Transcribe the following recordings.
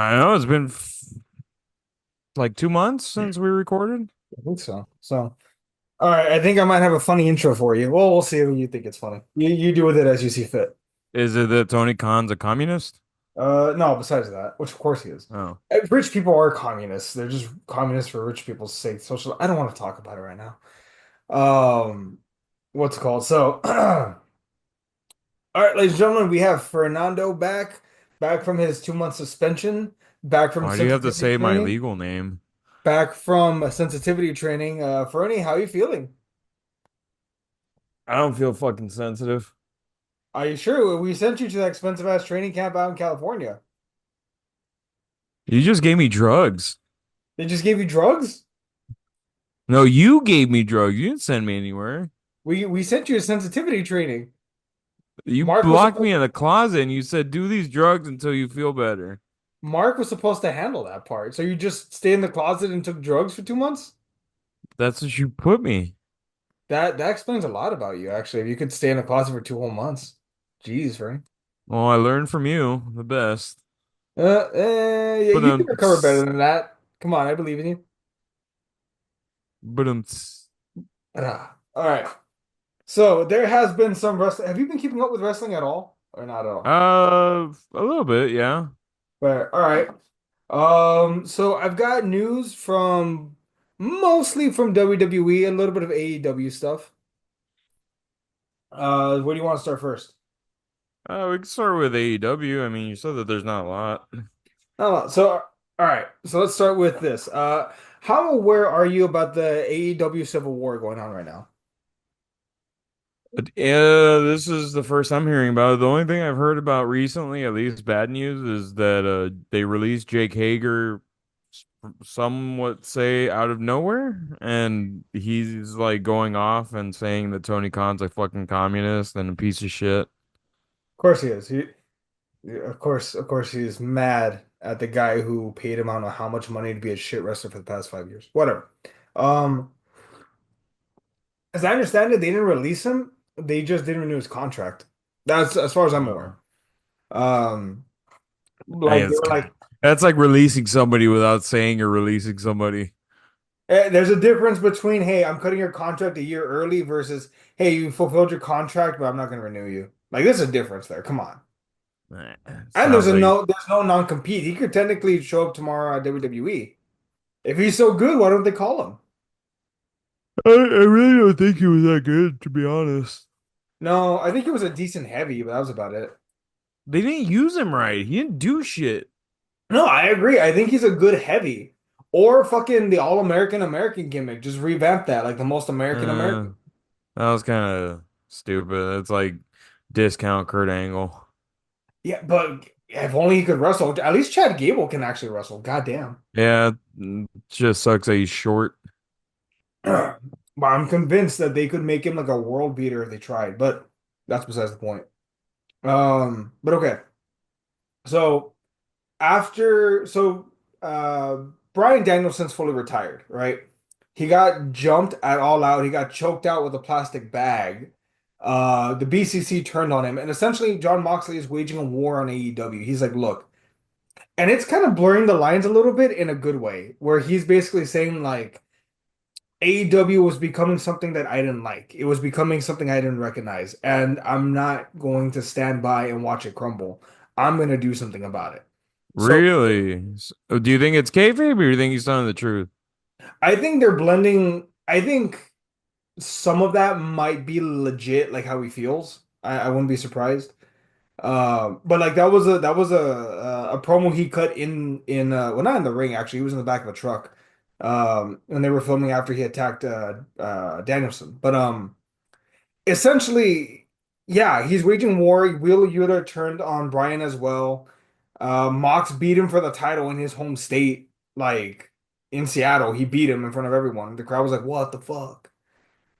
I know it's been like 2 months since we recorded. I think so. So, all right. I think I might have a funny intro for you. Well, we'll see if you think it's funny. You do with it as you see fit. Is it that Tony Khan's a communist? No, besides that, which of course he is. Oh, Rich people are communists. They're just communists for rich people's sake. Social. I don't want to talk about it right now. Um, what's it called? So, all right, ladies and gentlemen, we have Fernando back from his 2 month suspension, back from why do you have to sensitivity say my training, legal name? back from sensitivity training. Ferny, how are you feeling? I don't feel fucking sensitive. Are you sure? We sent you to that expensive ass training camp out in California. You just gave me drugs. They just gave you drugs? No, you gave me drugs. You didn't send me anywhere. We sent you a sensitivity training. You Mark was locked me supposed in a closet and you said, do these drugs until you feel better. Mark was supposed to handle that part. So you just stay in the closet and took drugs for 2 months? That's what you put me. That explains a lot about you, actually. If you could stay in the closet for two whole months. Jeez, right? Well, I learned from you the best. Yeah, But you can recover better than that. Come on, I believe in you. but All right. So there has been some wrestling. Have you been keeping up with wrestling at all? Or not at all? a little bit, yeah. But all right. So I've got news from mostly from WWE, a little bit of AEW stuff. Where do you want to start first? We can start with AEW. I mean, you said that there's not a lot. Oh, so all right. So let's start with this. How aware are you about the AEW Civil War going on right now? But, yeah, this is the first I'm hearing about it. The only thing I've heard about recently, at least bad news, is that they released Jake Hager somewhat say out of nowhere, and he's like going off and saying that Tony Khan's a fucking communist and a piece of shit. Of course he is. Of course, he is mad at the guy who paid him I don't know how much money to be a shit wrestler for the past 5 years. Whatever. Um, as I understand it, they didn't release him. They just didn't renew his contract. That's as far as I'm aware. Um, I mean, like they were like, that's like releasing somebody without saying you're releasing somebody. there's a difference between, hey, I'm cutting your contract a year early versus, hey, you fulfilled your contract, but I'm not going to renew you. Like, there's a difference there. Come on. And Sounds like there's no non-compete. He could technically show up tomorrow at WWE. If he's so good, why don't they call him? I really don't think he was that good, to be honest. No, I think it was a decent heavy, but that was about it. They didn't use him right. He didn't do shit. No, I agree. I think he's a good heavy. Or fucking the All-American American gimmick. Just revamp that, like the most American Uh, American. that was kind of stupid. It's like discount Kurt Angle. Yeah, but if only he could wrestle. At least Chad Gable can actually wrestle. Goddamn. Yeah, just sucks that he's short. But I'm convinced that they could make him like a world beater if they tried, but that's besides the point. But okay. So so Brian Danielson's fully retired, right? He got jumped at all out. He got choked out with a plastic bag. The BCC turned on him, and essentially John Moxley is waging a war on AEW. He's like, look, and it's kind of blurring the lines a little bit in a good way, where he's basically saying like AEW was becoming something that I didn't like. It was becoming something I didn't recognize, and I'm not going to stand by and watch it crumble. I'm going to do something about it. So Really? Do you think it's kayfabe or do you think he's telling the truth? I think they're blending. I think some of that might be legit, like how he feels. I wouldn't be surprised. But like that was a promo he cut in well, not in the ring actually. He was in the back of a truck. When they were filming after he attacked Danielson. But essentially, yeah, he's waging war. Wheeler Yuta turned on Bryan as well. Mox beat him for the title in his home state, like in Seattle. He beat him in front of everyone. The crowd was like, "What the fuck?"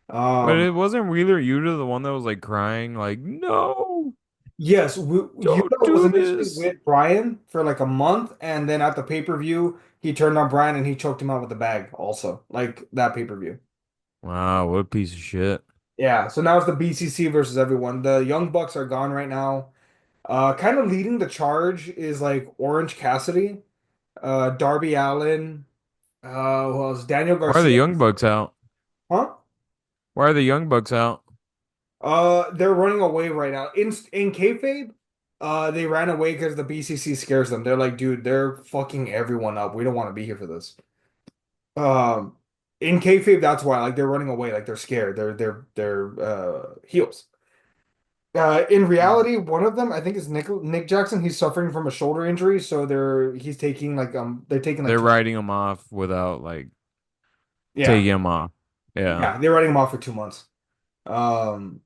But Um, it wasn't Wheeler Yuta the one that was like crying, like, no, yes, don't Yuta was do initially this. with Bryan for like a month, and then at the pay-per-view, he turned on Bryan and he choked him out with the bag. Also, like that pay-per-view. Wow, what a piece of shit. Yeah, so now it's the BCC versus everyone. The Young Bucks are gone right now. Kind of leading the charge is like Orange Cassidy. Darby Allin, who else? Daniel Why are the Garcia. Young Bucks out? Huh? Why are the Young Bucks out? They're running away right now. In kayfabe, they ran away because the BCC scares them. They're like, dude, they're fucking everyone up. We don't want to be here for this. Um, in kayfabe, that's why. Like they're running away. Like they're scared. They're heels. In reality, one of them, I think, is Nick Jackson. He's suffering from a shoulder injury, so he's taking like they're taking like They're 2 months. writing him off without like Yeah, taking him off. Yeah. yeah, they're writing him off for 2 months. Um,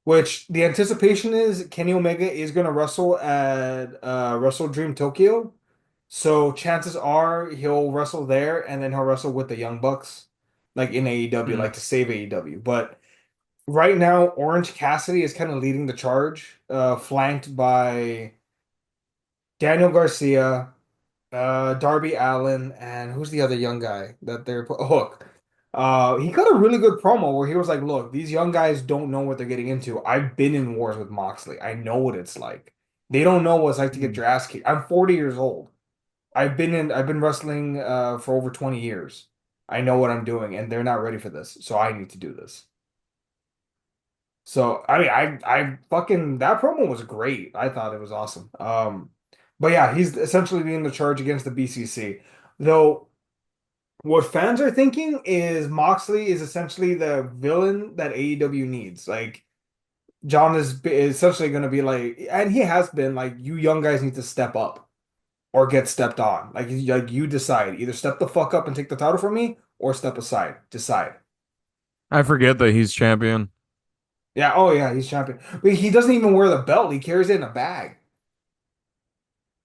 which the anticipation is Kenny Omega is gonna wrestle at Wrestle Dream Tokyo. So chances are he'll wrestle there and then he'll wrestle with the Young Bucks, like in AEW, Hmm. like to save AEW. But right now, Orange Cassidy is kind of leading the charge, flanked by Daniel Garcia, Darby Allin, and who's the other young guy that they're Hook. He got a really good promo where he was like, "Look, these young guys don't know what they're getting into. I've been in wars with Moxley. I know what it's like. They don't know what it's like to get Hmm. your ass kicked. I'm 40 years old. I've been wrestling for over 20 years. I know what I'm doing, and they're not ready for this, so I need to do this." So I mean, I fucking that promo was great. I thought it was awesome. But yeah, he's essentially leading the charge against the BCC. Though what fans are thinking is Moxley is essentially the villain that AEW needs. Like John is essentially going to be like, and he has been like, you young guys need to step up or get stepped on. Like you decide, either step the fuck up and take the title from me, or step aside. Decide. I forget that he's champion. Yeah. Oh yeah, he's champion, but he doesn't even wear the belt. He carries it in a bag.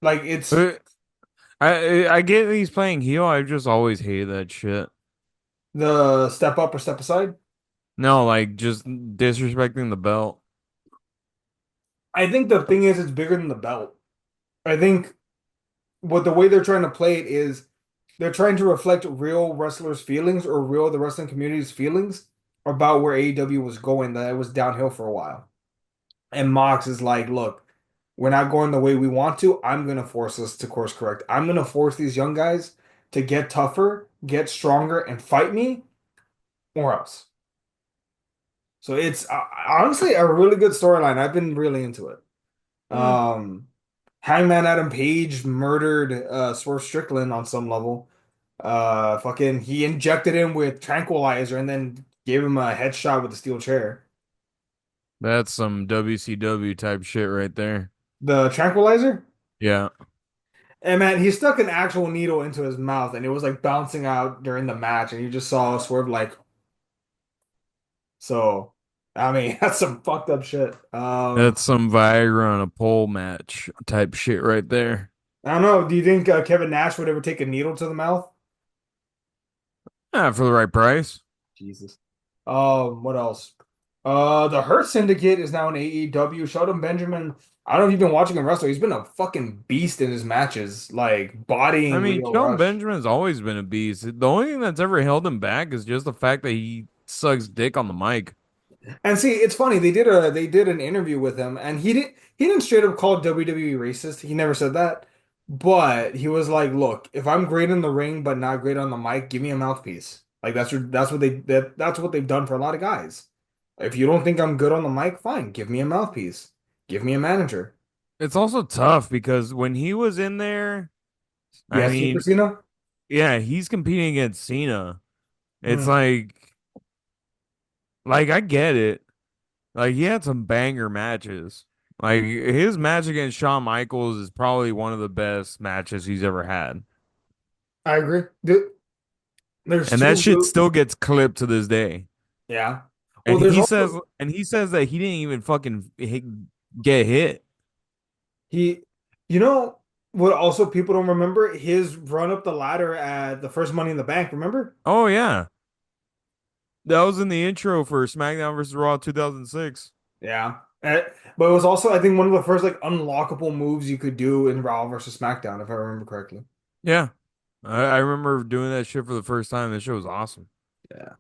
Like it's But I get that he's playing heel. I just always hated that shit. the step up or step aside. No, like just disrespecting the belt. I think the thing is, it's bigger than the belt. I think what the way they're trying to play it is they're trying to reflect real wrestlers' feelings or real the wrestling community's feelings about where AEW was going, that it was downhill for a while. And Mox is like, look, we're not going the way we want to. I'm gonna force us to course correct. I'm gonna force these young guys to get tougher, get stronger, and fight me, or else. So it's honestly a really good storyline. I've been really into it. Hmm. Um, Hangman Adam Page murdered Swerve Strickland on some level. Fucking he injected him with tranquilizer and then gave him a headshot with a steel chair. That's some WCW type shit right there. The tranquilizer? Yeah. And man, he stuck an actual needle into his mouth and it was like bouncing out during the match and you just saw Swerve like so I mean that's some fucked up shit. That's some Viagra on a pole match type shit right there. I don't know, do you think Kevin Nash would ever take a needle to the mouth? Ah, for the right price. Jesus. What else? The Hurt Syndicate is now in AEW. Shelton Benjamin, I don't know if you've been watching him wrestle. He's been a fucking beast in his matches, like I bodying mean, Leo Shelton Rush. Benjamin's always been a beast. The only thing that's ever held him back is just the fact that he sucks dick on the mic. And see, it's funny, they did an interview with him and he didn't straight up call WWE racist. He never said that. But he was like, look, if I'm great in the ring but not great on the mic, give me a mouthpiece. Like that's what they've done for a lot of guys. If you don't think I'm good on the mic, fine, give me a mouthpiece. Give me a manager. It's also tough because when he was in there, I Yes, Super mean, Cena? yeah, he's competing against Cena. It's Mm, like I get it. Like he had some banger matches. Like his match against Shawn Michaels is probably one of the best matches he's ever had. I agree. There's And that two shit good. still gets clipped to this day. Yeah. Well, And there's he says also and he says that he didn't even get hit. he, you know, what also people don't remember his run up the ladder at the first Money in the Bank. Remember? Oh yeah. That was in the intro for SmackDown versus Raw 2006. Yeah. But it was also, I think, one of the first like unlockable moves you could do in Raw versus SmackDown, if I remember correctly. Yeah. I remember doing that shit for the first time. That shit was awesome. Yeah.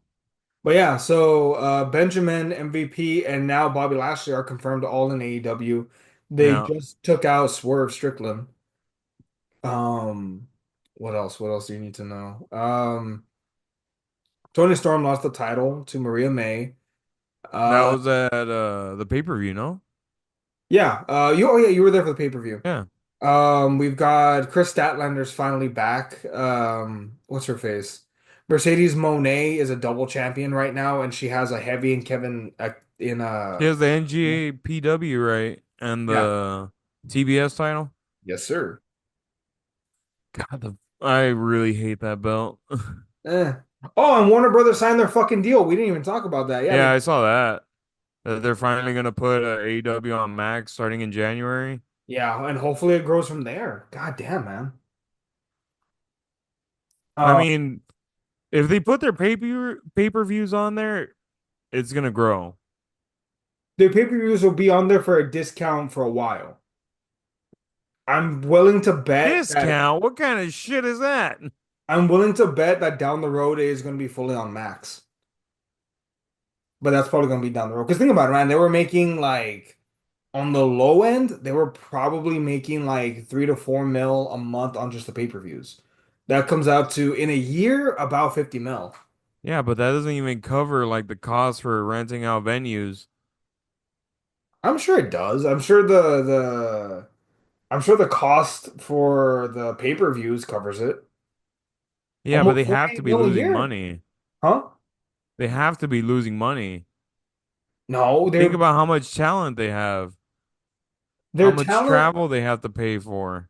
But yeah, so Benjamin, MVP, and now Bobby Lashley are confirmed all in AEW. They Yeah. just took out Swerve Strickland. Um, What else? What else do you need to know? Tony Storm lost the title to Maria May. That Uh, was at the pay-per-view, no? yeah. Oh yeah, you were there for the pay-per-view. Yeah. We've got Chris Statlander's finally back. What's her face? Mercedes Moné is a double champion right now, and she has a heavy and Kevin in She has the NGAPW, right? And yeah. the TBS title. Yes, sir. God, I really hate that belt. Eh. Oh, and Warner Brothers signed their fucking deal. We didn't even talk about that. Yeah, Yeah, I saw that. That they're finally gonna put AEW on Max starting in January. yeah, and hopefully it grows from there. God damn, man. I Uh, mean, if they put their pay-per-views on there, it's gonna grow. the pay-per-views will be on there for a discount for a while. I'm willing to bet that Discount? What kind of shit is that? down the road it is going to be fully on Max. But that's probably going to be down the road. Because think about it, man. They were making like on the low end, they were probably making like 3 to 4 mil a month on just the pay-per-views. That comes out to in a year about 50 mil. Yeah, but that doesn't even cover like the cost for renting out venues. I'm sure it does. I'm sure the cost for the pay-per-views covers it. Yeah, but Almost they have 48 to be mil a losing year. money. Huh? They have to be losing money. No, Think about how much talent they have, how their much talent. travel they have to pay for.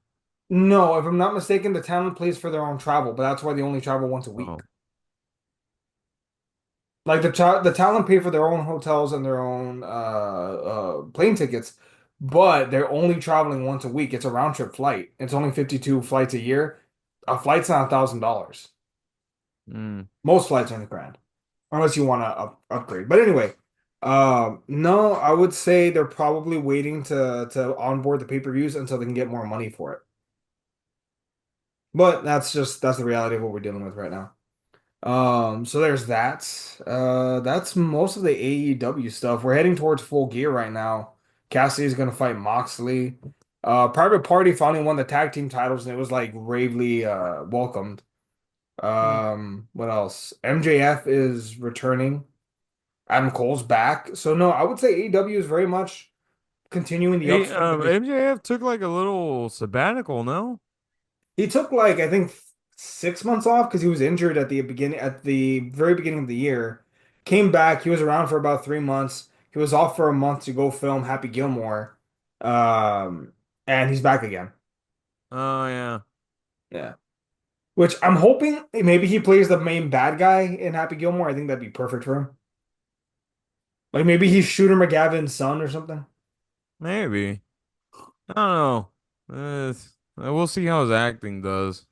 No, if I'm not mistaken, the talent pays for their own travel, but that's why they only travel once a week. Oh. Like the talent pay for their own hotels and their own plane tickets, but they're only traveling once a week. It's a round trip flight. It's only 52 flights a year. A flight's not $1,000. Mm. Most flights are in the grand, unless you want to upgrade. But anyway, no, I would say they're probably waiting to onboard the pay-per-views until they can get more money for it. But that's the reality of what we're dealing with right now. So there's that. That's most of the AEW stuff. We're heading towards Full Gear right now. Cassidy's gonna fight Moxley. Private Party finally won the tag team titles, and it was like gravely welcomed. Mm. What else? MJF is returning. Adam Cole's back. So no, I would say AEW is very much continuing the Hey, upswing that they. MJF took like a little sabbatical, no? He took like I think 6 months off because he was injured at the very beginning of the year. Came back. He was around for about 3 months. He was off for a month to go film Happy Gilmore. Um, and he's back again. Oh yeah. Yeah. Which I'm hoping maybe he plays the main bad guy in Happy Gilmore. I think that'd be perfect for him. Like maybe he's Shooter McGavin's son or something. Maybe. I don't know. We'll see how his acting does.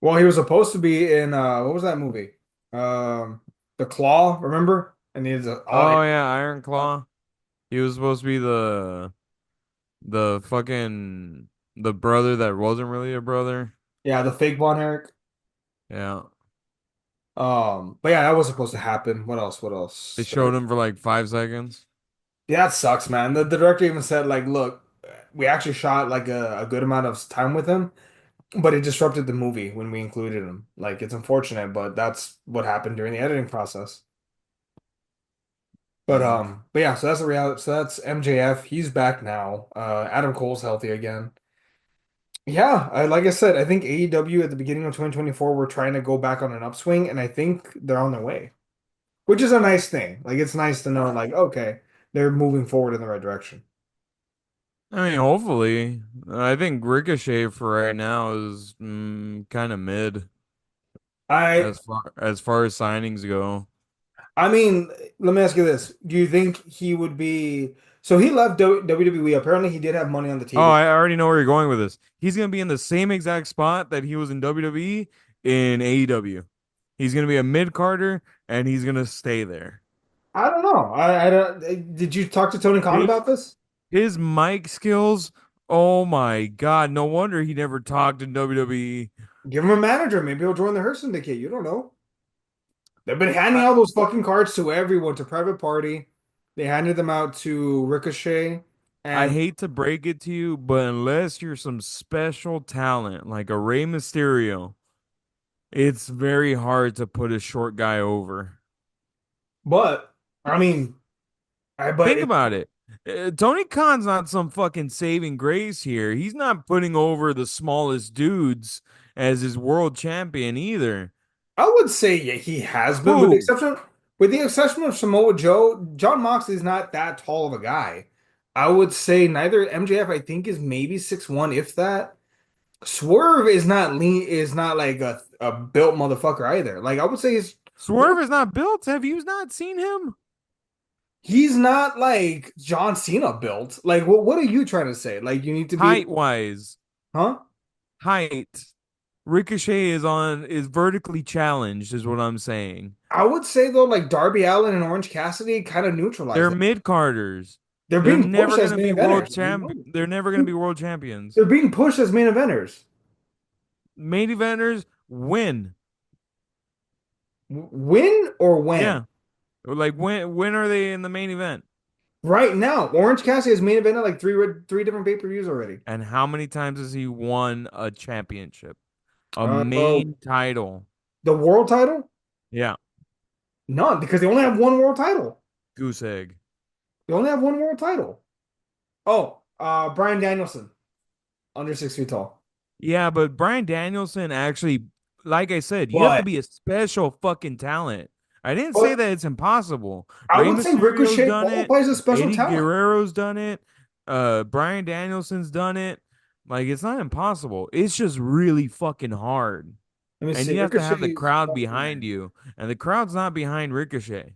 Well, he was supposed to be in what was that movie? The Claw, remember? And he's all Oh yeah, Iron Claw. He was supposed to be the fucking the brother that wasn't really a brother. yeah, the fake Von Erich. Yeah. But yeah, that was supposed to happen. What else? What They else? showed him for like 5 seconds. Yeah, that sucks, man. The director even said, like, look, we actually shot like a good amount of time with him, but it disrupted the movie when we included him. Like, it's unfortunate, but that's what happened during the editing process. Mm. But yeah, so that's the reality. So that's MJF. He's back now. Adam Cole's healthy again. Yeah, like I said, I think AEW at the beginning of 2024 were trying to go back on an upswing, and I think they're on their way, which is a nice thing. Like it's nice to know, like, okay, they're moving forward in the right direction. I mean, hopefully. I think Ricochet for right now is kind of mid I as far as signings go. I mean, let me ask you this. Do you think he would be so he left WWE. Apparently he did have money on the Oh, table. I already know where you're going with this. He's gonna be in the same exact spot that he was in WWE in AEW. He's gonna be a mid Carter, and he's gonna stay there. I don't know. I don't did you talk to Tony Khan His about this? his mic skills. Oh my God! No wonder he never talked in WWE. Give him a manager. Maybe he'll join the Hearst Syndicate. You don't know. They've been handing out those fucking cards to everyone, to Private Party. They handed them out to Ricochet I and hate to break it to you, but unless you're some special talent like a Rey Mysterio, It's very hard to put a short guy over. But I mean, but Think it, about it. Tony Khan's not some fucking saving grace here. He's not putting over the smallest dudes as his world champion either. I would say yeah, he has been, Who? with the exception of Samoa Joe. John Moxley's not that tall of a guy. I would say neither MJF. I think is maybe 6'1", if that. Swerve is not lean, is not like a built motherfucker either. Like I would say Swerve is not built. Have you not seen him? he's not like John Cena built. Like what are you trying to say? Like you need to be, Height wise, huh? height. Ricochet is vertically challenged, is what I'm saying. I would say though, like Darby Allin and Orange Cassidy kind of neutralize They're that. mid carders. They're They're being never pushed as gonna main be eventers. You know? They're never gonna be world champions. They're being pushed as main eventers. Main eventers win. Win or when? Yeah. Like when are they in the main event? Right now, Orange Cassidy has main evented like three different pay-per-views already. And how many times has he won a championship? A Uh, main title. the world title? Yeah. None, because they only have one world title. Goose egg. They only have one world title. Oh, Bryan Danielson, under 6 feet tall. Yeah, but Brian Danielson actually, like I said, you have to But be a special fucking talent. I didn't say but that it's impossible. I Rey would say Mysterio's Ricochet done it. qualifies as special Eddie talent. Guerrero's done it. Brian Danielson's done it. Like it's not impossible. It's just really fucking hard. Let me And see. you have to have the Ricochet's crowd behind qualifying. you. And the crowd's not behind Ricochet.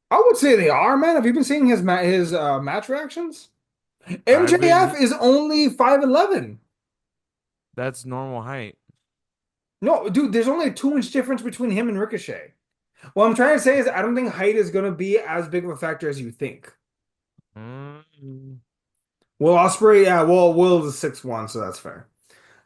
I would say they are, man. Have you been seeing his match reactions? I've MJF been is only 5'11". That's normal height. No, dude, there's only a 2 inch difference between him and Ricochet. What I'm trying to say is I don't think height is going to be as big of a factor as you think. Mm. Will Ospreay, yeah, well, Will is 6'1", so that's fair.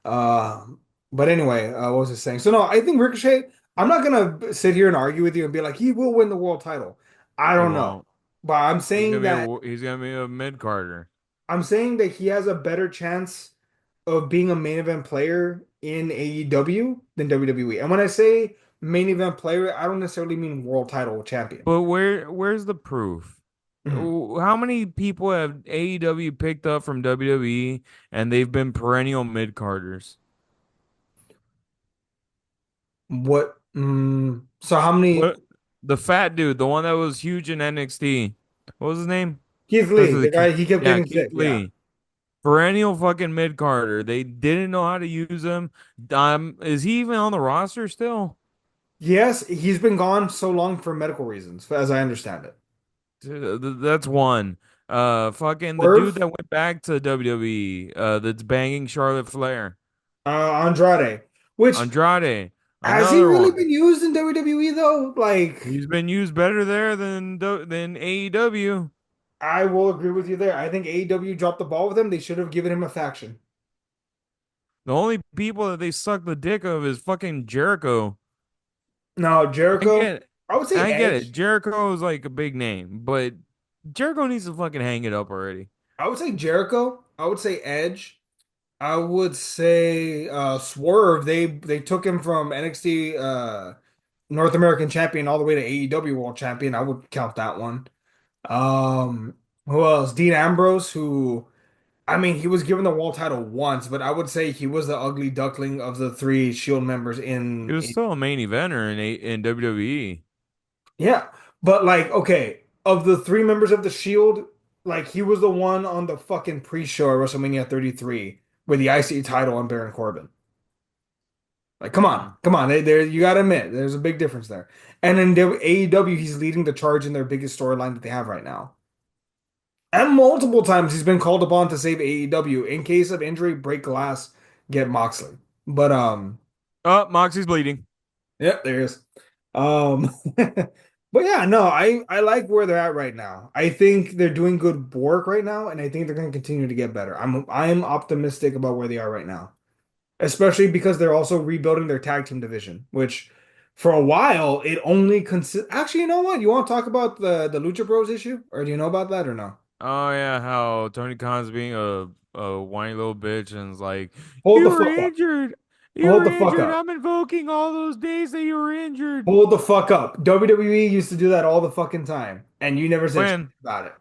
Uh, but anyway, what was I saying? So no, I think Ricochet, I'm not gonna sit here and argue with you and be like, he will win the world title. I He don't know. won't. But He's gonna be a mid Carter. I'm saying that he has a better chance of being a main event player in AEW than WWE. And when I say main event player, I don't necessarily mean world title champion. But where's the proof? Mhm. How many people have AEW picked up from WWE and they've been perennial mid Carters? So how many? What the fat dude, the one that was huge in NXT. What was his name? Keith Starts Lee, with a the K. guy he kept Yeah, getting Keith sick. Yeah. Lee. Perennial fucking mid Carter. They didn't know how to use him. Is he even on the roster still? Yes, he's been gone so long for medical reasons, as I understand it. That's one. Fucking the dude Swerve, that went back to WWE, that's banging Charlotte Flair. Andrade, which Andrade, has he another really one. been used in WWE though? Like, He's been used better there than AEW. I will agree with you there. I think AEW dropped the ball with him. They should have given him a faction. The only people that they suck the dick of is fucking Jericho. No, I Jericho, get it. I would say I get it. Edge. Jericho is like a big name, but Jericho needs to fucking hang it up already. I would say Jericho. I would say Edge. I would say Swerve. They took him from NXT North American champion all the way to AEW World Champion. I would count that one. Who else? Dean Ambrose, who I mean, he was given the world title once, but I would say he was the ugly duckling of the three Shield members He was still a main eventer in WWE. yeah. But like, okay, of the three members of the Shield, like he was the one on the fucking pre-show at WrestleMania 33 with the IC title on Baron Corbin. Like, Hmm. come on, there you gotta admit, there's a big difference there. And in AEW, he's leading the charge in their biggest storyline that they have right now. And multiple times he's been called upon to save AEW in case of injury, break glass, get Moxley. But Oh, Moxie's bleeding. yep, there is. But yeah, no, I like where they're at right now. I think they're doing good work right now, and I think they're going to continue to get better. I'm optimistic about where they are right now, especially because they're also rebuilding their tag team division, which for a while it only consist. Actually, you know what? You want to talk about the Lucha Bros issue, or do you know about that or no? Oh yeah, how Tony Khan's being a whiny little bitch and is like, Hold you the were fuck up. injured. You Hold were the fuck injured. up. I'm invoking all those days that you were injured. Hold the fuck up. WWE used to do that all the fucking time, and you never said shit When? about it.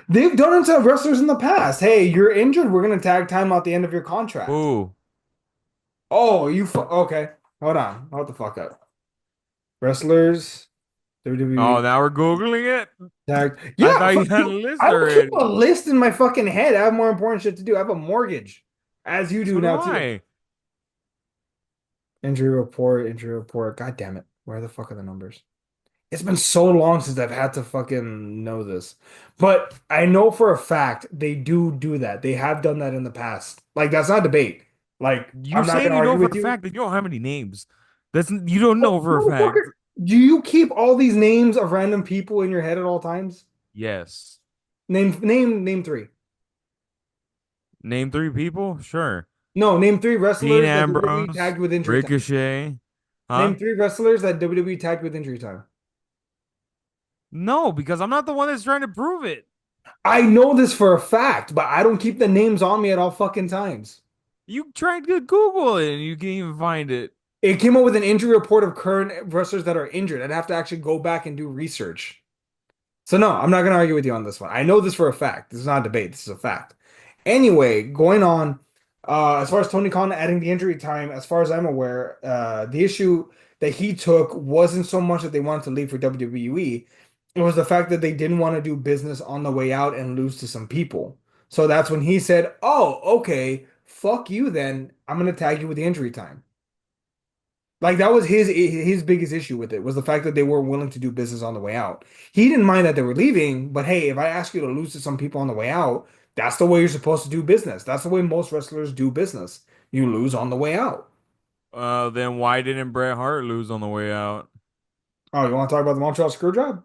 They've done it to wrestlers in the past. Hey, you're injured. We're gonna tag time out the end of your contract. Who? Oh, okay. Hold on. Hold the fuck up. Wrestlers, Oh, WWE now we're Googling it? tag. I Yeah, thought you fuck had a you. list I don't keep already. a list in my fucking head. I have more important shit to do. I have a mortgage, as you do So do now too. I. Injury report, injury report. God damn it. Where the fuck are the numbers? It's been so long since I've had to fucking know this. But I know for a fact they do that. They have done that in the past. Like, that's not debate. Like, You're I'm not saying gonna you know argue for with a you. fact that you don't have any names. You don't Oh, know for a motherfucker, fact. do you keep all these names of random people in your head at all times? Yes. Name three. Name three people? Sure. No, name three Dean wrestlers that WWE Ambrose, tagged with injury time. Ricochet. Huh? Name three wrestlers that WWE tagged with injury time. No, because I'm not the one that's trying to prove it. I know this for a fact, but I don't keep the names on me at all fucking times. You tried to Google it and you can't even find it. It came up with an injury report of current wrestlers that are injured. I'd have to actually go back and do research. So no, I'm not going to argue with you on this one. I know this for a fact. This is not a debate. This is a fact. Anyway, going on, as far as Tony Khan adding the injury time, as far as I'm aware, the issue that he took wasn't so much that they wanted to leave for WWE. It was the fact that they didn't want to do business on the way out and lose to some people. So that's when he said, "Oh, okay, fuck you then. I'm going to tag you with the injury time." Like that was his biggest issue with it was the fact that they weren't willing to do business on the way out. He didn't mind that they were leaving, but hey, if I ask you to lose to some people on the way out, that's the way you're supposed to do business. That's the way most wrestlers do business. You lose on the way out. Then why didn't Bret Hart lose on the way out? Oh, you want to talk about the Montreal Screwjob?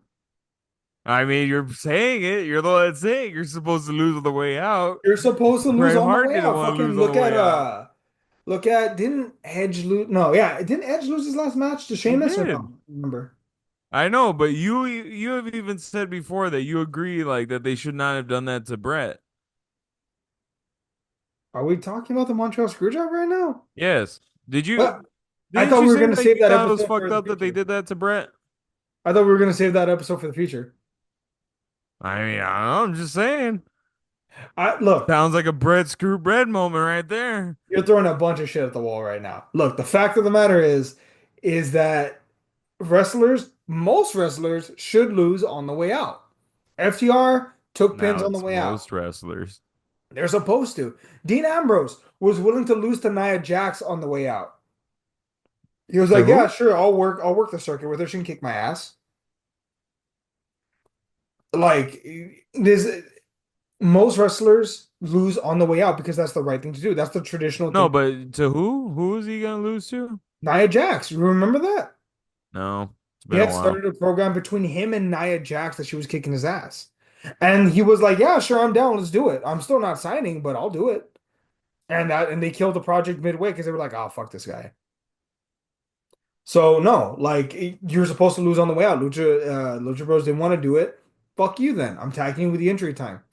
I mean, you're saying it. You're the one that's saying you're supposed to lose on the way out. You're supposed to lose Bret on the Hart way didn't out. want to Fucking lose on the way out. look at didn't Edge lose? No, yeah, didn't Edge lose his last match to He Sheamus or did. no? Remember? I know, but you have even said before that you agree like that they should not have done that to Bret. Are we talking about the Montreal Screwjob right now? Yes. Did What? you I didn't thought you we were say gonna that save you that thought it was episode for fucked the up that they future. did that to Bret? I thought we were gonna save that episode for the future. I mean, I don't know, I'm just saying. I look, Sounds like a Bret screw bread moment right there. you're throwing a bunch of shit at the wall right now. Look, the fact of the matter is that most wrestlers should lose on the way out. FTR took pins Now on the it's way out. most wrestlers. They're supposed to. Dean Ambrose was willing to lose to Nia Jax on the way out. He was To like, "Yeah, who? sure, I'll work the circuit with her. She can kick my ass." Like this, most wrestlers lose on the way out because that's the right thing to do. That's the traditional No, thing. but to who? Who is he gonna lose to? Nia Jax, you remember that? No, it's He been a had while. started a program between him and Nia Jax that she was kicking his ass. And he was like, "Yeah, sure, I'm down. Let's do it. I'm still not signing, but I'll do it." And they killed the project midway because they were like, "Oh, fuck this guy." So no, like you're supposed to lose on the way out. Lucha Bros didn't want to do it. Fuck you then. I'm tagging you with the injury time.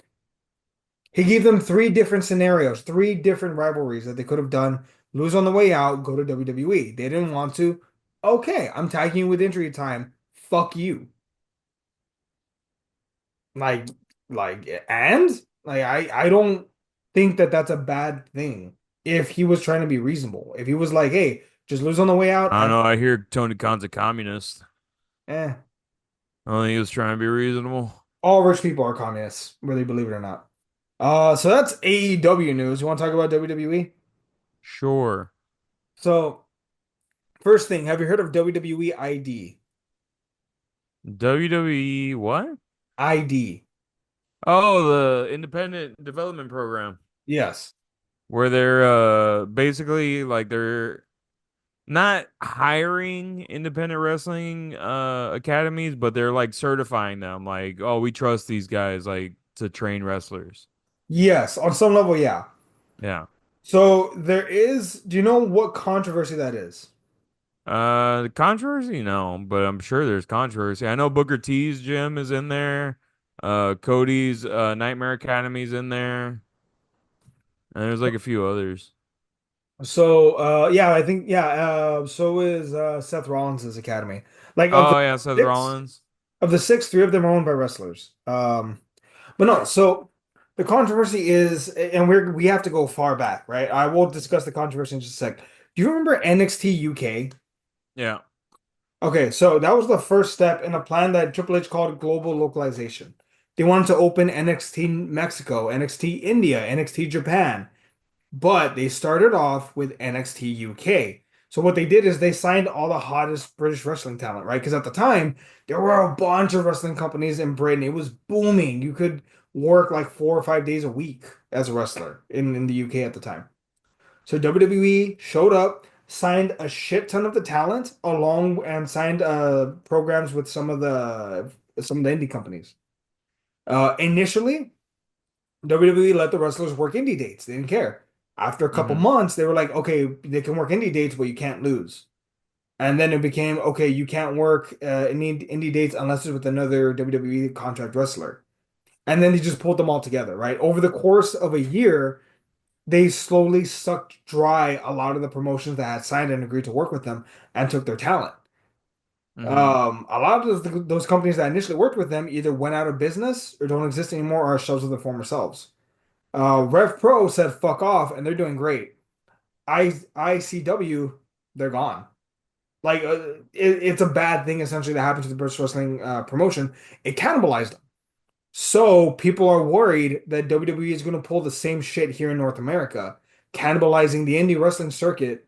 He gave them three different scenarios, three different rivalries that they could have done. Lose on the way out, go to WWE. They didn't want to. Okay, I'm tagging you with injury time. Fuck you. Like, and I don't think that that's a bad thing if he was trying to be reasonable. If he was like, hey, just lose on the way out, I don't have know. I hear Tony Khan's a communist. eh. I don't think he was trying to be reasonable. All rich people are communists, whether you believe it or not. So that's AEW news. You want to talk about WWE? Sure. So, first thing, have you heard of WWE ID? WWE what? ID. Oh, the Independent Development Program, Yes. where they're basically like they're not hiring independent wrestling academies, but they're like certifying them. Like, oh, we trust these guys like to train wrestlers. Yes, on some level, yeah. Yeah. So do you know what controversy that is? Controversy? No, but I'm sure there's controversy. I know Booker T's gym is in there. Cody's Nightmare Academy's in there. And there's like a few others. So yeah, I think yeah, so is Seth Rollins' academy. Like Oh yeah, Seth six Rollins. of the six, three of them are owned by wrestlers. But no, so the controversy is, and we have to go far back, right? I will discuss the controversy in just a sec. Do you remember NXT UK? Yeah. Okay, so that was the first step in a plan that Triple H called global localization. They wanted to open NXT Mexico, NXT India, NXT Japan, but they started off with NXT UK. So what they did is they signed all the hottest British wrestling talent, right? Because at the time, there were a bunch of wrestling companies in Britain. It was booming. You could work like 4 or 5 days a week as a wrestler in the UK at the time. So WWE showed up, signed a shit ton of the talent along and signed programs with some of the indie companies. Initially, WWE let the wrestlers work indie dates. They didn't care. After a couple Hmm. months, they were like, okay, they can work indie dates, but you can't lose. And then it became, okay, you can't work indie dates unless it's with another WWE contract wrestler. And then they just pulled them all together, right? Over the course of a year, they slowly sucked dry a lot of the promotions that had signed and agreed to work with them and took their talent. Hmm. A lot of those companies that initially worked with them either went out of business or don't exist anymore or are shells of their former selves. Rev Pro said fuck off, and they're doing great. ICW, they're gone. Like it's a bad thing essentially that happened to the British wrestling promotion. It cannibalized them. So people are worried that WWE is going to pull the same shit here in North America, cannibalizing the indie wrestling circuit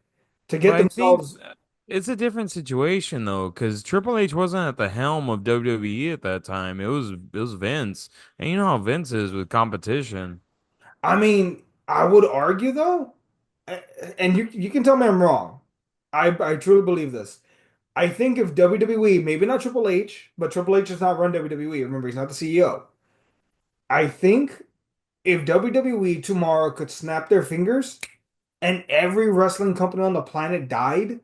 to But get I think themselves. it's a different situation though, because Triple H wasn't at the helm of WWE at that time. It was Vince, and you know how Vince is with competition. I mean, I would argue though, and you can tell me I'm wrong. I truly believe this. I think if WWE, maybe not Triple H, but Triple H does not run WWE. Remember, he's not the CEO. I think if WWE tomorrow could snap their fingers and every wrestling company on the planet died,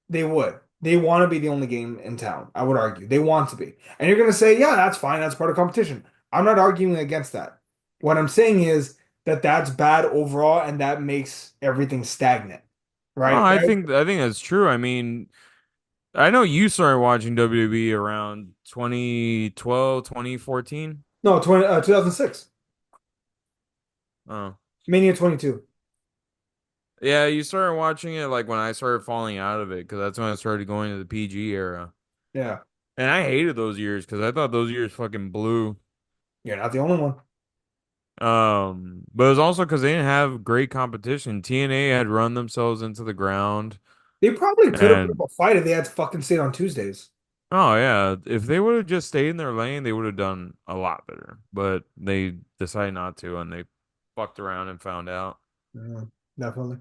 they would. They want to be the only game in town, I would argue. They want to be. And you're going to say, yeah, that's fine. That's part of competition. I'm not arguing against that. What I'm saying is that that's bad overall and that makes everything stagnant, Oh, right? I think that's true. I mean, I know you started watching WWE around 2012, 2014. No, 2006, Oh. Mania 22. Yeah, you started watching it like when I started falling out of it, because that's when I started going to the PG era. Yeah, And I hated those years because I thought those years fucking blew. you're not the only one. But it was also because they didn't have great competition. TNA had run themselves into the ground, They probably could have put up and a fight if they had fucking stayed on Tuesdays. oh yeah, if they would have just stayed in their lane, they would have done a lot better. But they decided not to, and they fucked around and found out. Yeah, definitely.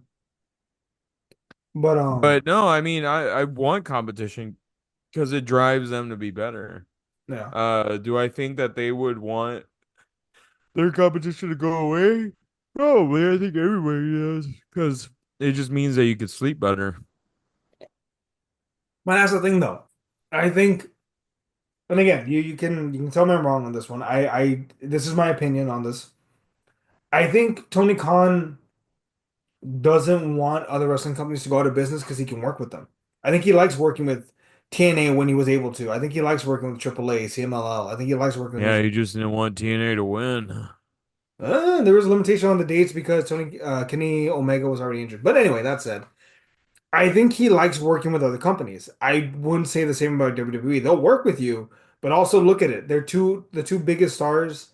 But But no, I mean, I want competition because it drives them to be better. yeah. Do I think that they would want their competition to go away? Probably. I think everybody does because it just means that you could sleep better. But that's the thing though. I think, and again, you can tell me I'm wrong on this one. I this is my opinion on this. I think Tony Khan doesn't want other wrestling companies to go out of business because he can work with them. I think he likes working with TNA when he was able to. I think he likes working with AAA, CMLL. I think he likes working with Yeah, those. you just didn't want TNA to win. There was a limitation on the dates because Kenny Omega was already injured. But anyway, that said, I think he likes working with other companies. I wouldn't say the same about WWE. They'll work with you, but also look at it. The two biggest stars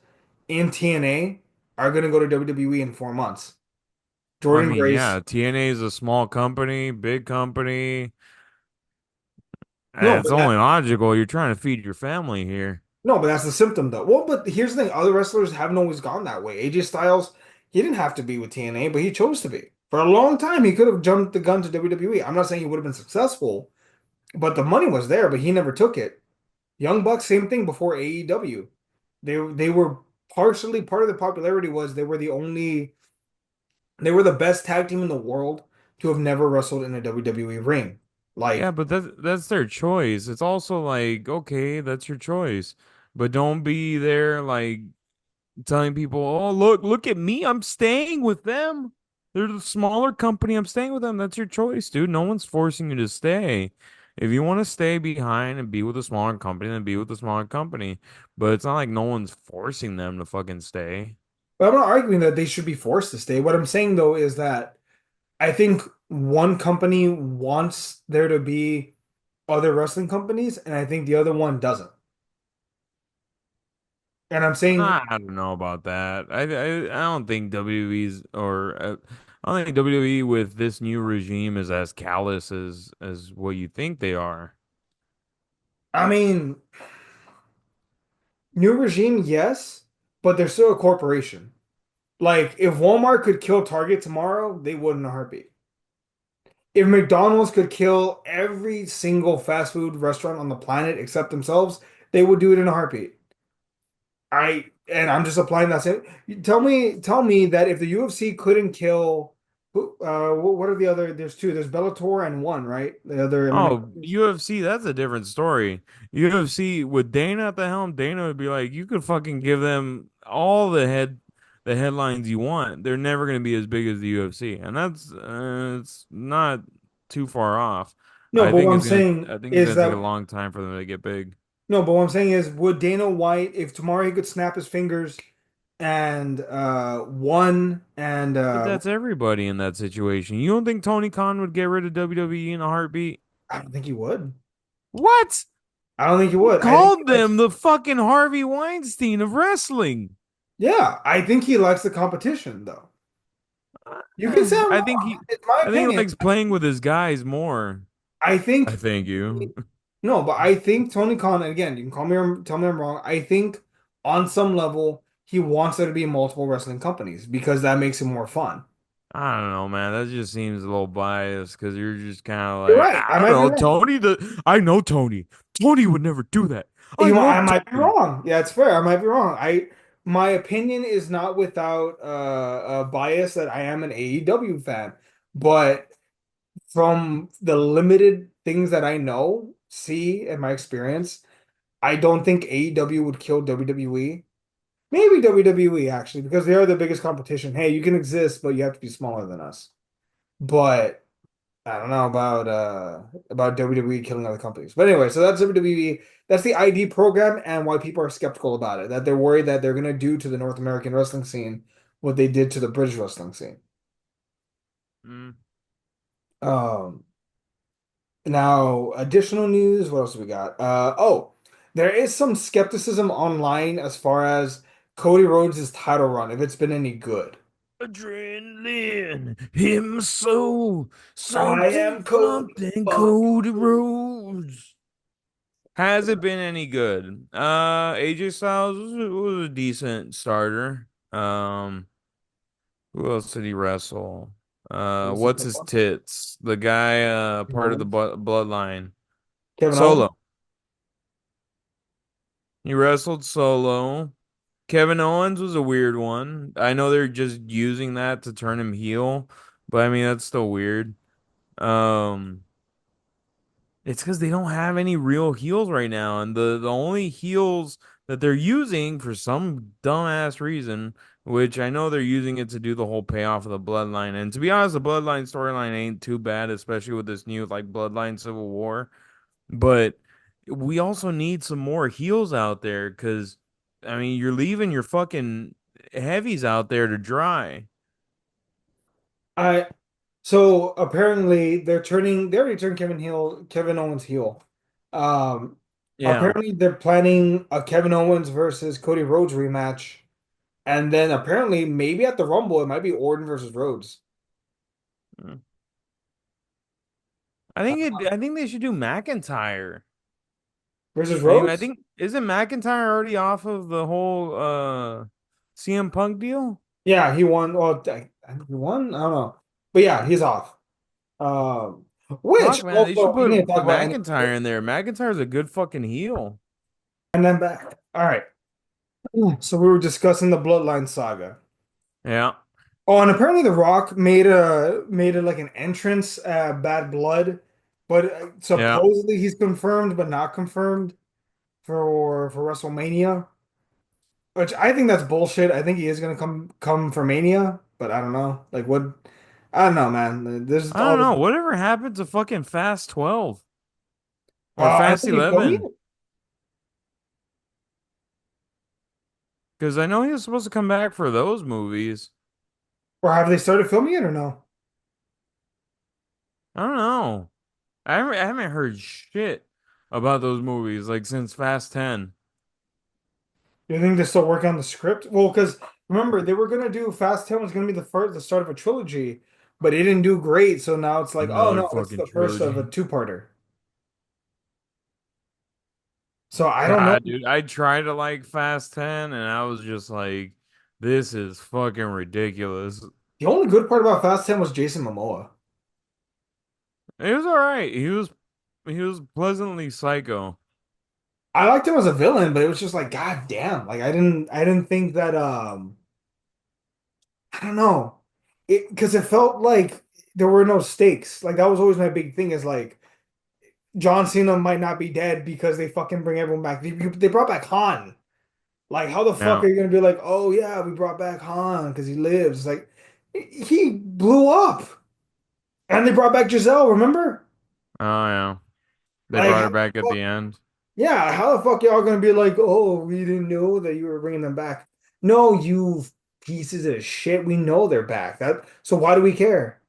in TNA are going to go to WWE in 4 months. Well, I Jordan mean, Grace. yeah, TNA is a small company, big company. No, It's only logical. You're trying to feed your family here. but that's the symptom though. Well, but here's the thing: other wrestlers haven't always gone that way. AJ Styles, he didn't have to be with TNA, but he chose to be. For a long time, he could have jumped the gun to WWE. I'm not saying he would have been successful, but the money was there, but he never took it. Young Bucks, same thing before AEW. They were partially part of the popularity was they were the best tag team in the world to have never wrestled in a WWE ring. Yeah, Like, but that's their choice. It's also like, okay, that's your choice. But don't be there like telling people, "Oh, look at me. I'm staying with them." They're the smaller company. I'm staying with them. That's your choice, dude. No one's forcing you to stay. If you want to stay behind and be with a smaller company, then be with a smaller company. But it's not like no one's forcing them to fucking stay. But I'm not arguing that they should be forced to stay. What I'm saying though is that I think one company wants there to be other wrestling companies, and I think the other one doesn't. And I'm saying, I don't know about that. I don't think WWE's or I don't think WWE with this new regime is as callous as what you think they are. I mean, new regime, yes, but they're still a corporation. Like, if Walmart could kill Target tomorrow, they would in a heartbeat. If McDonald's could kill every single fast food restaurant on the planet except themselves, they would do it in a heartbeat. I'm just applying that same. Tell me that if the UFC couldn't kill, what are the other? There's two. There's Bellator and one, right? The other Oh, eliminators. UFC, that's a different story. UFC with Dana at the helm, Dana would be like, you could fucking give them all the headlines you want. They're never going to be as big as the UFC, and that's it's not too far off. No, but what I'm saying I think it's is gonna take a that long time for them to get big. no, but what I'm saying is, would Dana White, if tomorrow he could snap his fingers and won and But that's everybody in that situation. You don't think Tony Khan would get rid of WWE in a heartbeat? I don't think he would. What? I don't think he He would. I think he called likes, them the fucking Harvey Weinstein of wrestling. yeah, I think he likes the competition though. You can say I'm wrong. It's my I think he opinion. likes playing with his guys more. I I think thank you. no, but I think Tony Khan, and again, you can call me or tell me I'm wrong. I think on some level he wants there to be multiple wrestling companies because that makes it more fun. I don't know, man. That just seems a little biased because you're just kind of You're like, right. I I don't might be know, wrong. Tony. I know Tony. Tony would never do that. I I know might be Tony. wrong. Yeah, it's fair. I might be wrong. My opinion is not without a bias that I am an AEW fan, but from the limited things that I know, see, and my experience, I don't think AEW would kill WWE. Maybe WWE actually, because they are the biggest competition. Hey, you can exist, but you have to be smaller than us. But I don't know about WWE killing other companies. But anyway, so that's WWE. That's the ID program and why people are skeptical about it. That they're worried that they're gonna do to the North American wrestling scene what they did to the British wrestling scene. Mm. Um, Now additional news, what else do we got? There is some skepticism online as far as Cody Rhodes' title run, if it's been any good. Adrenaline, him so I am Cody. something Fuck. Cody Rhodes. Has it been any good? AJ Styles was a decent starter. Who else did he wrestle? What's his tits? The guy, part of the bloodline. Kevin Owens. Solo. He wrestled solo. Kevin Owens was a weird one. I know they're just using that to turn him heel, but I mean that's still weird. Um, it's because they don't have any real heels right now, and the only heels that they're using for some dumbass reason, which I know they're using it to do the whole payoff of the bloodline. And to be honest, the bloodline storyline ain't too bad, especially with this new like bloodline civil war. But we also need some more heels out there because I mean you're leaving your fucking heavies out there to dry. I so apparently they already turned Kevin Owens heel. Yeah. Apparently they're planning a Kevin Owens versus Cody Rhodes rematch, and then apparently maybe at the Rumble it might be Orton versus Rhodes. Mm. I think they should do McIntyre. Versus I Rhodes? think isn't McIntyre already off of the whole CM Punk deal? Yeah, he won. Well, I think he won. I don't know, but yeah, he's off. Um, which Fuck man, they should also we need to talk put about any. McIntyre in there. McIntyre's a good fucking heel. And then back. All right. So we were discussing the Bloodline saga. Yeah. Oh, and apparently The Rock made a like an entrance, Bad Blood, but Yeah. supposedly he's confirmed, but not confirmed for WrestleMania. Which I think that's bullshit. I think he is gonna come for Mania, but I don't know. Like what? I don't know, man. There's I don't all know. this. Whatever happened to fucking Fast 12 or Are Fast they filming 11? it? Because I know he was supposed to come back for those movies. Or have they started filming it or no? I don't know. I haven't heard shit about those movies like since Fast 10. Do you think they're still working on the script? Well, because remember they were gonna do Fast 10 was gonna be the start of a trilogy, but it didn't do great. So now it's like, oh Another no, it's fucking the first of a trilogy. two-parter. So I don't know. God, dude, I tried to like Fast 10 and I was just like, this is fucking ridiculous. The only good part about Fast 10 was Jason Momoa. It was all right. He was pleasantly psycho. I liked him as a villain, but it was just like, God damn. Like I didn't think that I don't know. It because it felt like there were no stakes. Like that was always my big thing is like John Cena might not be dead because they fucking bring everyone back. They brought back Han. Like how the fuck Yeah. are you gonna be like, oh yeah, we brought back Han because he lives? Like he blew up. And they brought back Giselle, remember? Oh yeah. They Like brought how her the back at fuck the end. yeah, how the fuck y'all gonna be like, oh, we didn't know that you were bringing them back? No, you pieces of shit. We know they're back. That so why do we care?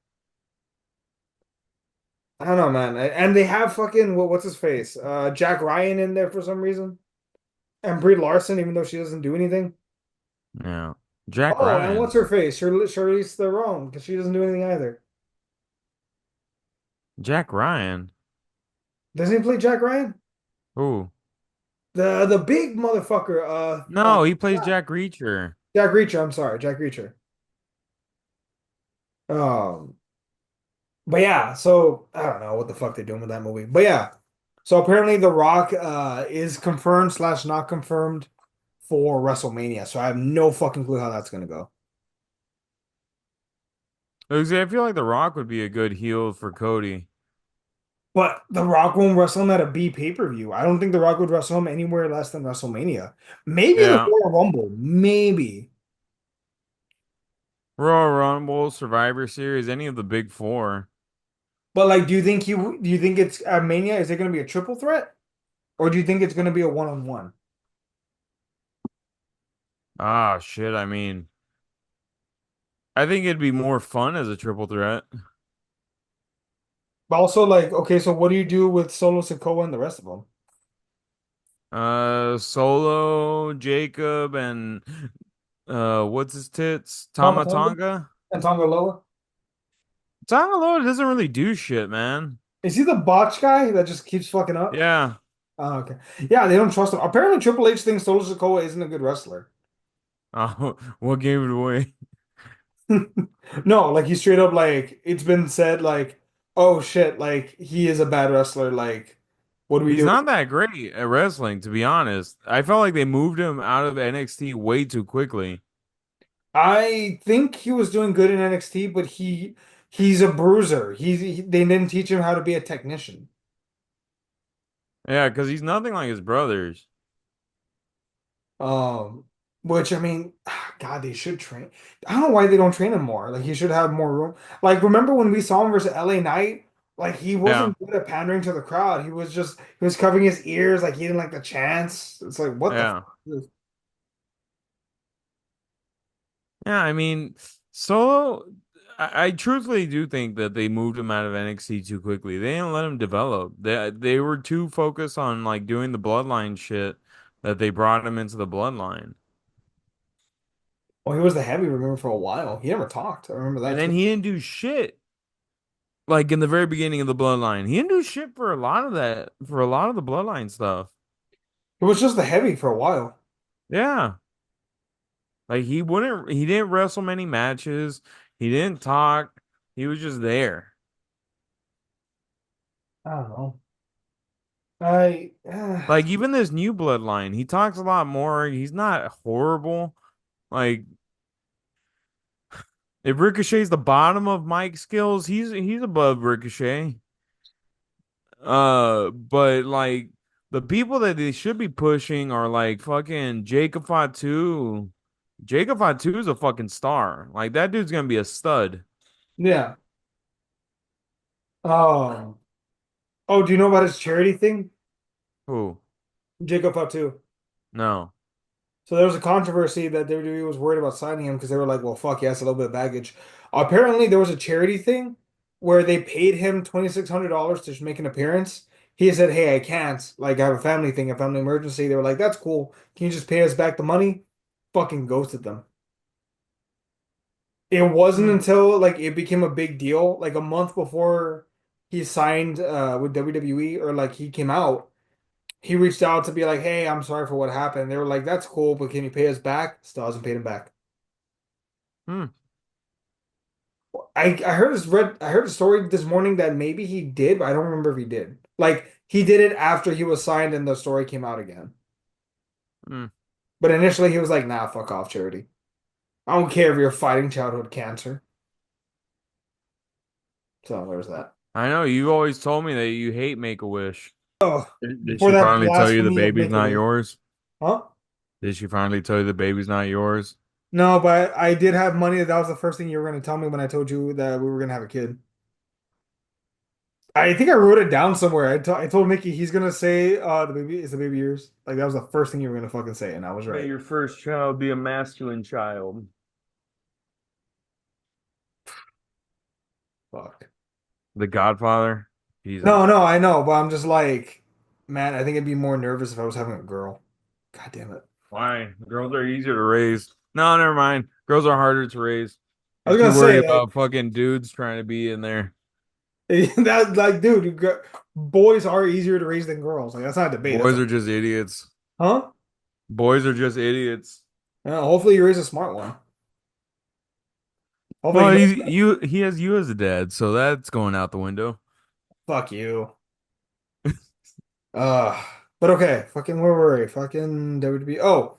I don't know, man. And they have fucking what's his face? Jack Ryan in there for some reason, and Brie Larson, even though she doesn't do anything. Yeah. Jack Oh, and Ryan. what's her face? Charlize Theron, because she doesn't do anything either. Jack Ryan. Doesn't he play Jack Ryan? Who? The big motherfucker. No, he plays Jack Reacher. Jack Reacher. I'm sorry, Jack Reacher. Um, but yeah, so I don't know what the fuck they're doing with that movie. But yeah, so apparently The Rock is confirmed slash not confirmed for WrestleMania. So I have no fucking clue how that's gonna go. I feel like The Rock would be a good heel for Cody. But The Rock won't wrestle him at a B pay-per-view. I don't think The Rock would wrestle him anywhere less than WrestleMania. Maybe in the Yeah. Royal Rumble, maybe. Royal Rumble, Survivor Series, any of the big four. But like, do you think it's at Mania? Is it going to be a triple threat, or do you think it's going to be a one-on-one? Ah, shit. I mean, I think it'd be more fun as a triple threat. But also, like, okay, so what do you do with Solo Sikoa and the rest of them? Solo, Jacob, and what's his tits? Tama Tonga Tonga? and Tonga Loa. Tonga Loa doesn't really do shit, man. Is he the botch guy that just keeps fucking up? Yeah. Oh, okay. Yeah, they don't trust him. Apparently, Triple H thinks Solo Sikoa isn't a good wrestler. Oh, what gave it away? No, like he straight up like it's been said like, oh shit, like he is a bad wrestler. Like, what do we He's do? not that great at wrestling, to be honest. I felt like they moved him out of NXT way too quickly. I think he was doing good in NXT, but he's a bruiser. They didn't teach him how to be a technician. Yeah, because he's nothing like his brothers. Um, which I mean, God, they should train. I don't know why they don't train him more. Like he should have more room. Like remember when we saw him versus LA Knight? Like he Yeah, wasn't good at pandering to the crowd. He was covering his ears like he didn't like the chants. It's like what the yeah. fuck? Yeah, I mean, Solo, I truthfully do think that they moved him out of NXT too quickly. They didn't let him develop. They were too focused on like doing the bloodline shit that they brought him into the bloodline. Well, he was the heavy, remember, for a while. He never talked. I remember And that then too. he didn't do shit. Like in the very beginning of the bloodline. He didn't do shit for a lot of that, for a lot of the bloodline stuff. He was just the heavy for a while. Yeah. Like he didn't wrestle many matches. He didn't talk. He was just there. I don't know. I Like even this new bloodline, he talks a lot more. He's not horrible. Like if Ricochet's the bottom of Mike's skills, he's above Ricochet. But like the people that they should be pushing are like fucking Jacob Fatu. Jacob Fatu is a fucking star. Like that dude's gonna be a stud. Yeah. Oh. Oh, do you know about his charity thing? Who? Jacob Fatu. No. So there was a controversy that WWE was worried about signing him because they were like, well, fuck, he has a little bit of baggage. Apparently, there was a charity thing where they paid him $2,600 to make an appearance. He said, hey, I can't. Like, I have a family thing, a family emergency. They were like, that's cool. Can you just pay us back the money? Fucking ghosted them. It wasn't Hmm. until like it became a big deal, like a month before he signed with WWE or like he came out, he reached out to be like, "Hey, I'm sorry for what happened." They were like, "That's cool, but can you pay us back?" Still hasn't paid him back. Hmm. I heard a story this morning that maybe he did, but I don't remember if he did. Like he did it after he was signed and the story came out again. Hmm. But initially he was like, "Nah, fuck off, charity. I don't care if you're fighting childhood cancer." So there's that. I know you always told me that you hate Make-A-Wish. Oh, Did for she that finally tell you the blasphemy of baby's not Make-A-Wish. yours? Huh? Did she finally tell you the baby's not yours? No, but I did have money. That was the first thing you were going to tell me when I told you that we were going to have a kid. I think I wrote it down somewhere. I told Mickey he's going to say the baby is the baby yours. Like that was the first thing you were going to fucking say, and I was May right. your first child be a masculine child. Fuck. The Godfather? No, Jesus. no, I know, but I'm just like, man, I think I'd be more nervous if I was having a girl. God damn it. Why? Girls are easier to raise. No, never mind. Girls are harder to raise. I You're was too gonna worried say about fucking dudes trying to be in there. that like, dude, boys are easier to raise than girls. Like that's not a debate. That's Boys a are just idiots. huh? Boys are just idiots. Hopefully you raise a smart one. Hopefully he Well, knows. he has you as a dad, so that's going out the window. Fuck you. Uh, but okay, fucking where were we? Fucking WWE.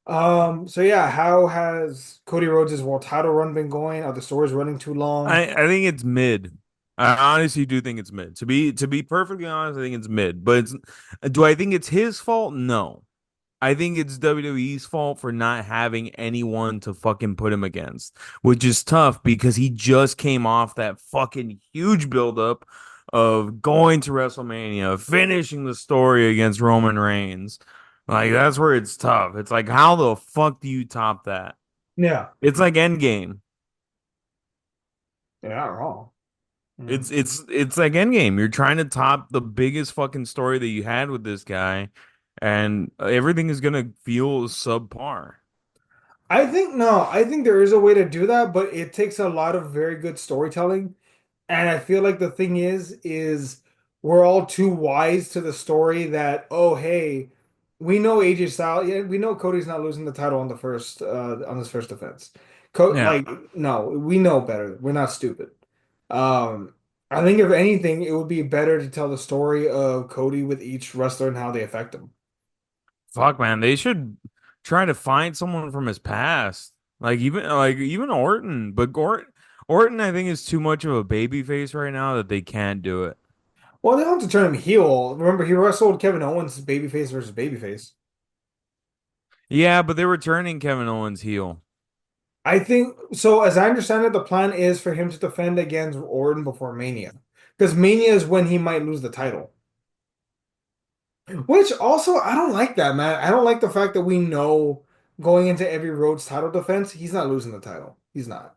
Oh, so yeah, how has Cody Rhodes' world title run been going? Are the stories running too long? I think it's mid. I honestly do think it's mid. To be perfectly honest, I think it's mid. But do I think it's his fault? No. I think it's WWE's fault for not having anyone to fucking put him against, which is tough because he just came off that fucking huge buildup of going to WrestleMania, finishing the story against Roman Reigns. Like that's where it's tough. It's like how the fuck do you top that? Yeah, It's like Endgame. you're not wrong. Mm. It's like Endgame. You're trying to top the biggest fucking story that you had with this guy, and everything is gonna feel subpar. I think there is a way to do that, but it takes a lot of very good storytelling. And I feel like the thing is we're all too wise to the story that, oh, hey, we know AJ Styles, yeah, we know Cody's not losing the title on his first defense. Yeah. Like, no, we know better. We're not stupid. Um, I think if anything, it would be better to tell the story of Cody with each wrestler and how they affect him. Fuck, man, they should try to find someone from his past, like even Orton. But Orton, I think, is too much of a baby face right now that they can't do it. Well, they don't have to turn him heel. Remember, he wrestled Kevin Owens babyface versus babyface. Yeah, but they were turning Kevin Owens heel. I think so. As I understand it, the plan is for him to defend against Orton before Mania, because Mania is when he might lose the title. Which also, I don't like that, man. I don't like the fact that we know going into every Rhodes title defense, he's not losing the title. He's not.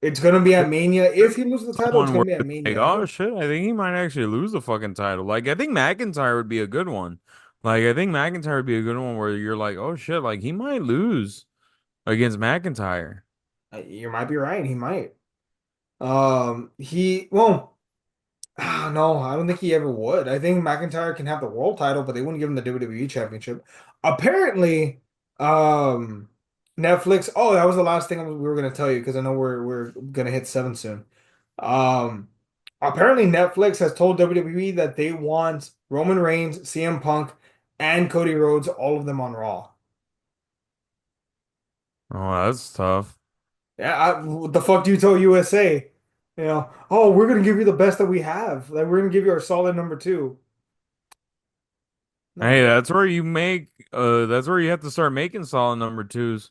It's gonna be at Mania. If he loses the title, it's Someone gonna where be at it's like, Mania. oh shit, I think he might actually lose the fucking title. Like, I think McIntyre would be a good one. Like, I think McIntyre would be a good one where you're like, oh shit, like he might lose against McIntyre. You might be right. He might. He well. No, I don't think he ever would. I think McIntyre can have the world title, but they wouldn't give him the WWE championship. Apparently, um, Netflix. Oh, that was the last thing we were gonna tell you because I know we're gonna hit seven soon. Um, Apparently Netflix has told WWE that they want Roman Reigns, CM Punk, and Cody Rhodes, all of them on Raw. Oh, that's tough. Yeah, what the fuck do you tell USA? You know, oh, we're gonna give you the best that we have. Like we're gonna give you our solid number two. Hey, No. that's where you have to start making solid number twos.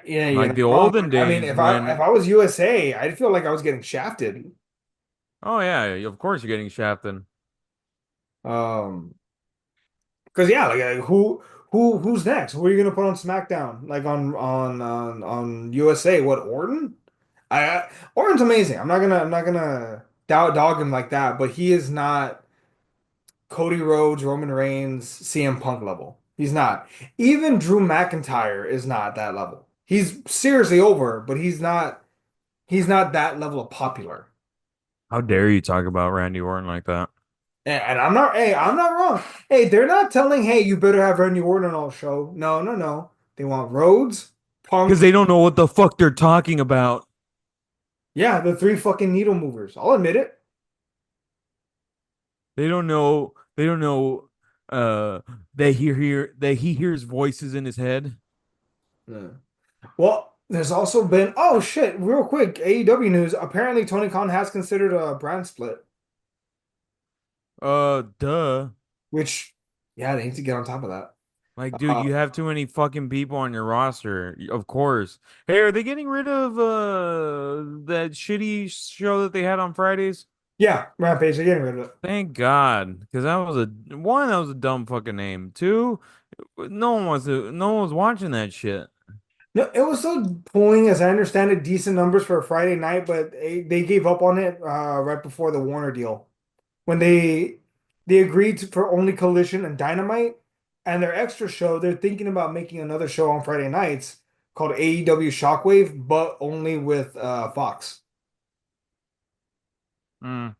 Yeah, you're Like not the wrong. olden I mean, days if when, I was USA, I'd feel like I was getting shafted. oh yeah, of course you're getting shafted. Um, because yeah, like who's next? Who are you gonna put on SmackDown? Like on USA? What Orton? Orton's amazing. I'm not gonna dog him like that, but he is not Cody Rhodes, Roman Reigns, CM Punk level. He's not. Even Drew McIntyre is not that level. He's seriously over, but he's not that level of popular. How dare you talk about Randy Orton like that? And I'm not, hey, I'm not wrong. Hey, they're not telling, hey, you better have Randy Orton on the show. No, no, no. They want Rhodes, Because Punk. they don't know what the fuck they're talking about. Yeah, the three fucking needle movers. I'll admit it. They don't know. They don't know. Uh, that he hears voices in his head. Yeah. Well, there's also been, oh shit, real quick, AEW news. Apparently, Tony Khan has considered a brand split, Duh. which, yeah, they need to get on top of that. Like, dude, Uh, you have too many fucking people on your roster. Of course. Hey, are they getting rid of that shitty show that they had on Fridays? yeah, Rampage, they're getting rid of it. Thank God, because that was a one, that was a dumb fucking name. Two, no one was watching that shit. No, it was so pulling, as I understand it, decent numbers for a Friday night, but they gave up on it right before the Warner deal. When they agreed for only Collision and Dynamite and their extra show, they're thinking about making another show on Friday nights called AEW Shockwave, but only with Fox. Mm.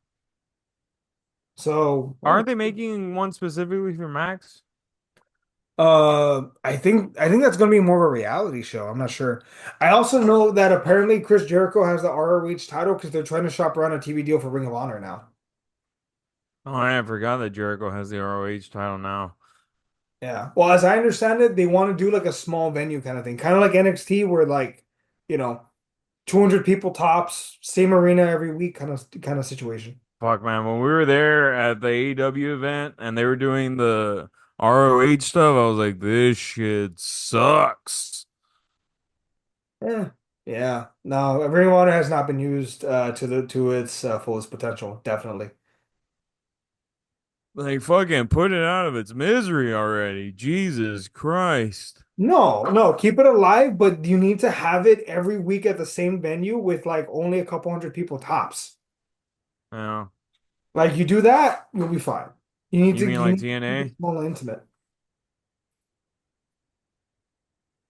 So, Aren't they making one specifically for Max? I think that's gonna be more of a reality show. I'm not sure. I also know that apparently Chris Jericho has the ROH title because they're trying to shop around a TV deal for Ring of Honor now. Oh, I forgot that Jericho has the ROH title now. Yeah. Well, as I understand it, they want to do like a small venue kind of thing, kind of like NXT, where like, you know, 200 people tops, same arena every week kind of situation. Fuck, man. When we were there at the AEW event and they were doing the ROH stuff, I was like, this shit sucks. Yeah. Yeah. No, Ring of Honor has not been used to its fullest potential, definitely. Like, fucking put it out of its misery already. Jesus Christ. No, no, keep it alive, but you need to have it every week at the same venue with like only a couple hundred people tops. Yeah. Like you do that, you'll be fine. You mean You like need to keep it TNA? small and intimate.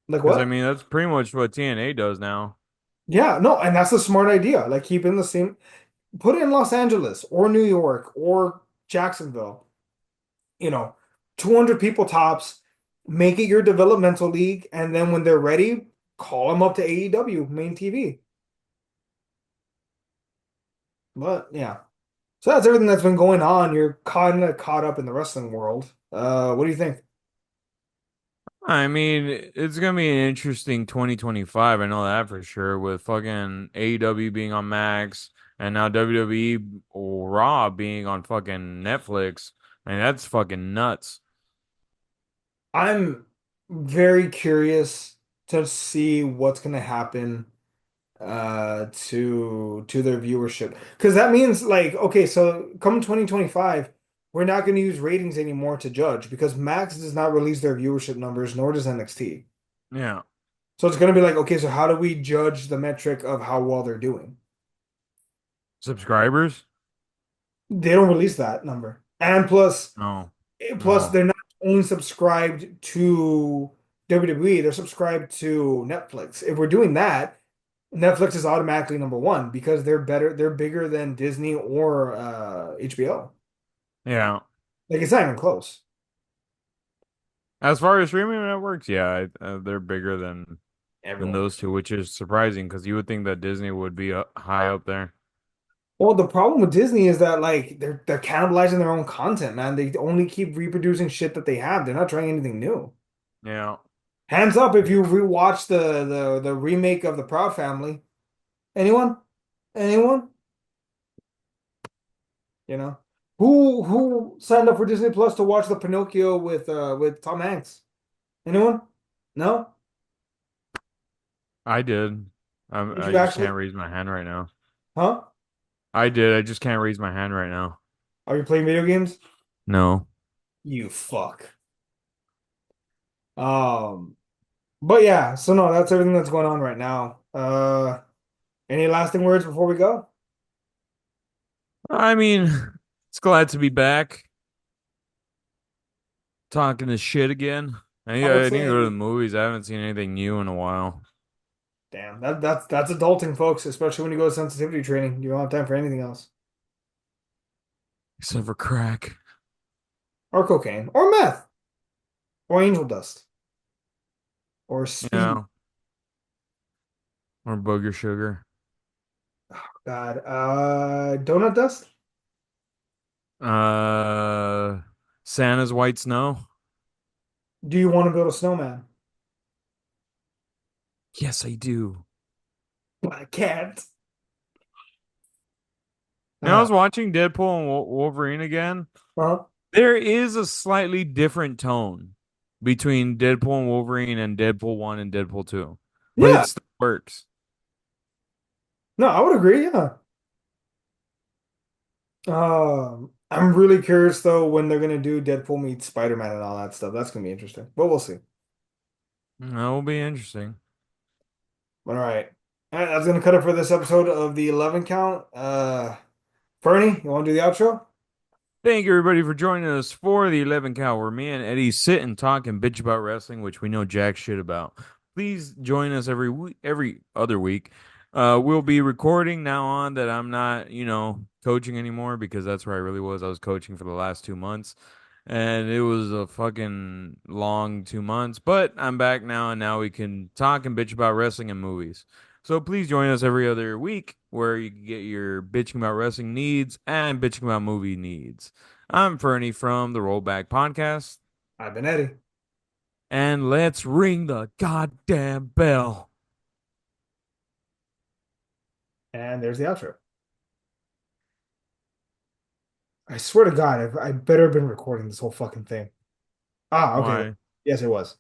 Like Because, I what? mean, that's pretty much what TNA does now. Yeah, no, and that's a smart idea. Like keep it in the same, put it in Los Angeles or New York or Jacksonville. You know, 200 people tops, make it your developmental league, and then when they're ready, call them up to AEW main TV. But yeah. So that's everything that's been going on. You're kind of caught up in the wrestling world. What do you think? I mean, it's gonna be an interesting 2025. I know that for sure. With fucking AEW being on Max and now WWE or Raw being on fucking Netflix. I mean, that's fucking nuts. I'm very curious to see what's going to happen to their viewership because that means like okay, so come 2025 we're not going to use ratings anymore to judge because Max does not release their viewership numbers, nor does NXT. Yeah. So it's going to be like, okay, so how do we judge the metric of how well they're doing? Subscribers? They don't release that number. And No. plus No. they're not only subscribed to WWE, they're subscribed to Netflix. If we're doing that, Netflix is automatically number one because they're bigger than Disney or HBO. Yeah. Like it's not even close. As far as streaming networks, yeah, they're bigger than Everyone. those two, which is surprising because you would think that Disney would be high up there. Well, the problem with Disney is that like they're cannibalizing their own content, man. They only keep reproducing shit that they have. They're not trying anything new. Yeah. Hands up if you rewatch the remake of the Proud Family. Anyone? Anyone? You know? Who signed up for Disney Plus to watch the Pinocchio with Tom Hanks? Anyone? No? I did. Did I you just actually? can't raise my hand right now. Huh? I did. I just can't raise my hand right now. Are you playing video games? No. You fuck. Um, but yeah, so no, that's everything that's going on right now. Any lasting words before we go? I mean, it's glad to be back talking this shit again. I would I need to go to the say, movies. I haven't seen anything new in a while, damn, that's adulting, folks, especially when you go to sensitivity training. You don't have time for anything else. except for crack. Or cocaine, or meth, or angel dust, or speed. Yeah, or booger sugar. God, donut dust? Uh, Santa's white snow. Do you want to build a snowman? Yes, I do. But I can't. Now I Uh, was watching Deadpool and Wolverine again. well, There is a slightly different tone between Deadpool and Wolverine and Deadpool 1 and Deadpool 2, but it yeah, still works. no, I would agree. Yeah. I'm really curious though when they're gonna do Deadpool meets Spider-Man and all that stuff. That's gonna be interesting, but we'll see. That will be interesting. All right, that's gonna cut it for this episode of the 11 count. Fernie, you want to do the outro? Thank you, everybody, for joining us for the 11 count, where me and Eddie sit and talk and bitch about wrestling, which we know jack shit about. Please join us every other week. We'll be recording now on that I'm not, coaching anymore because that's where I really was. I was coaching for the last 2 months, and it was a fucking long 2 months. But I'm back now, and now we can talk and bitch about wrestling and movies. So please join us every other week where you can get your bitching about wrestling needs and bitching about movie needs. I'm Fernie from the Rollback Podcast, I've been Eddie, and let's ring the goddamn bell. and there's the outro. I swear to God, I better have been recording this whole fucking thing. Ah, okay. Why? Yes, it was.